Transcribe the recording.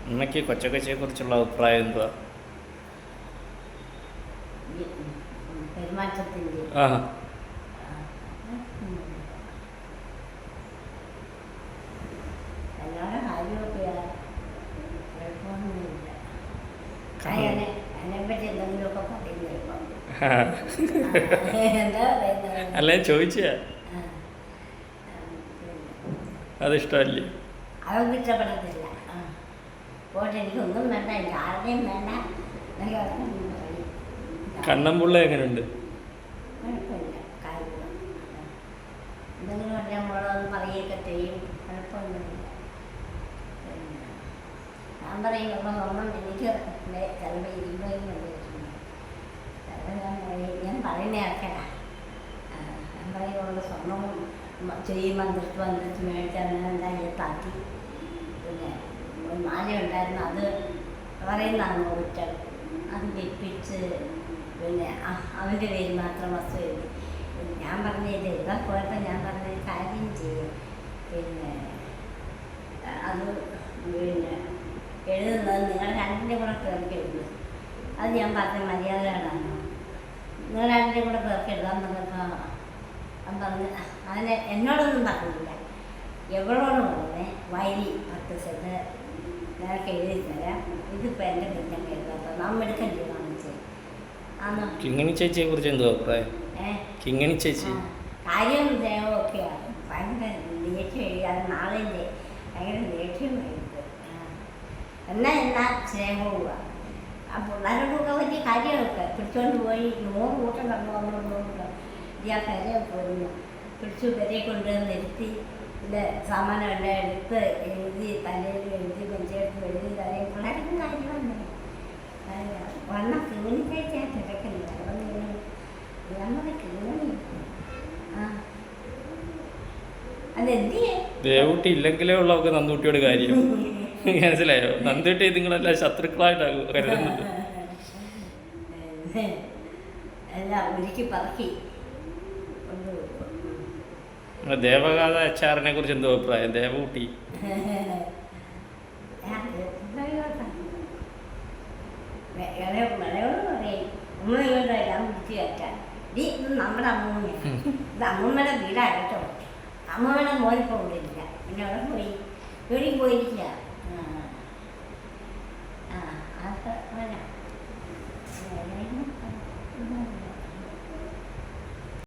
അമ്മയ്ക്ക് കൊച്ചക്കൊച്ചയെ കുറിച്ചുള്ള അഭിപ്രായം എന്തുവാ? പെരുമാറ്റത്തിൻ്റെ ആ എല്ലാവരും കാര്യമൊക്കെയാണ്, കുഴപ്പമൊന്നുമില്ല. അതിനെപ്പറ്റി എന്തെങ്കിലുമൊക്കെ പറയുന്നത് ഇപ്പം എന്താ പറയുന്നത്? അല്ല ചോദിച്ച അതിഷ്ടമല്ലേ? അതൊന്നും ഇഷ്ടപ്പെടത്തില്ല. പോട്ടെ, എനിക്കൊന്നും വേണ്ട, എനിക്ക് ആരുടെയും വേണ്ട. കണ്ണമ്പുള്ള എങ്ങനെയുണ്ട്? കുഴപ്പമില്ല, കാര്യമില്ല. എന്തെങ്കിലും പറഞ്ഞാൽ നമ്മളത് പറയുകയൊക്കെ ചെയ്യും, കുഴപ്പമൊന്നുമില്ല. ഞാൻ പറയും അപ്പം നമ്മൾ എനിക്ക് ചിലപ്പോൾ ഇരുമ്പോഴും ഞാൻ പറയുന്ന ആൾക്കാരാ. ഞാൻ പറയുമ്പോൾ സ്വർണ്ണവും ചെയ്യുമ്പോൾ മന്ത്രിച്ച് മേടിച്ചാൽ എന്താ താത്തി. പിന്നെ ഒരു മാല ഉണ്ടായിരുന്നു, അത് പറയുന്നതാണ് കുറ്റം. അത് വിപ്പിച്ച് പിന്നെ അവൻ്റെ പേര് മാത്രം വസ്തു എഴുതി. ഞാൻ പറഞ്ഞത് എഴുതാൻ പോയപ്പോൾ ഞാൻ പറഞ്ഞ കാര്യം ചെയ്യും, പിന്നെ അത് പിന്നെ എഴുതുന്നത് നിങ്ങൾ രണ്ടിൻ്റെ കൂടെ പേർക്ക് എഴുതുന്നു. അത് ഞാൻ പറഞ്ഞ മര്യാദകളാണോ? നിങ്ങൾ രണ്ടിൻ്റെ കൂടെ പേർക്ക് എഴുതാൻ പറഞ്ഞപ്പോൾ അവൻ പറഞ്ഞ് അതിന് എന്നോടൊന്നും പറഞ്ഞില്ല, എവളോട് പറഞ്ഞേ വൈലി 10 സെന്റ് നിനക്ക് എഴുതി തരാം, ഇതിപ്പോൾ എൻ്റെ പെണ്ണൊക്കെ എഴുതാത്ത നമ്മെടുക്കല്ലേ കാണിച്ച് ആണോ? കിങ്ങിണി ചേച്ചിയെ കുറിച്ച് എന്തോ അഭിപ്രായം? കിങ്ങിണി ചേച്ചി കാര്യം ദേഹമൊക്കെയാണ്, ഭയങ്കര ദേഷ്യം എഴുതാൻ നാളിൻ്റെ ഭയങ്കര ദേഷ്യമായിട്ട്. എന്നാ സ്നേഹവുമാണ്. ആ പിള്ളേരോടൊക്കെ വലിയ കാര്യമൊക്കെ പിടിച്ചോണ്ട് പോയി 100 കൂട്ടം കണ്ടുകൊണ്ടുണ്ടോ ആ പെരയെ പോയിരുന്നു. പിടിച്ചു പെരയെ കൊണ്ടുവന്ന് നിർത്തി, ഇത് സാമാനം എല്ലാം എടുത്ത് എഴുതി തലയിൽ എഴുതി നെഞ്ചെടുത്ത് എഴുതി തലയിൽ പിള്ളേർക്കും കാര്യമാണ്. വണ്ണം കിണി കഴിച്ചാൽ തിരക്കില്ല, നമ്മുടെ കിണി അതെന്തിയേ ദേവൂട്ടി ഇല്ലെങ്കിലേ ഉള്ളവർക്ക് നന്ദൂട്ടിയോട് കാര്യം. മനസ്സിലായോ? നന്ദൂട്ടി നിങ്ങളെല്ലാം ശത്രുക്കളായിട്ടാകും കരുതുന്നുണ്ട്. എല്ലാം ഒരുക്കി പറക്കി. ദേവഗാഥ HR-നെ കുറിച്ച് എന്തോ അഭിപ്രായം? ദേവൂട്ടി നമ്മുടെ അമ്മൂമ്മയാണ്, ഇത് അമ്മൂമ്മയുടെ വീടാകട്ടോ. അമ്മൂമ്മയുടെ മോനിപ്പോൾ ഇവിടെ ഇല്ല, പിന്നെ അവിടെ പോയി ജോലിക്ക് പോയിരിക്കുക. അതൊക്കെ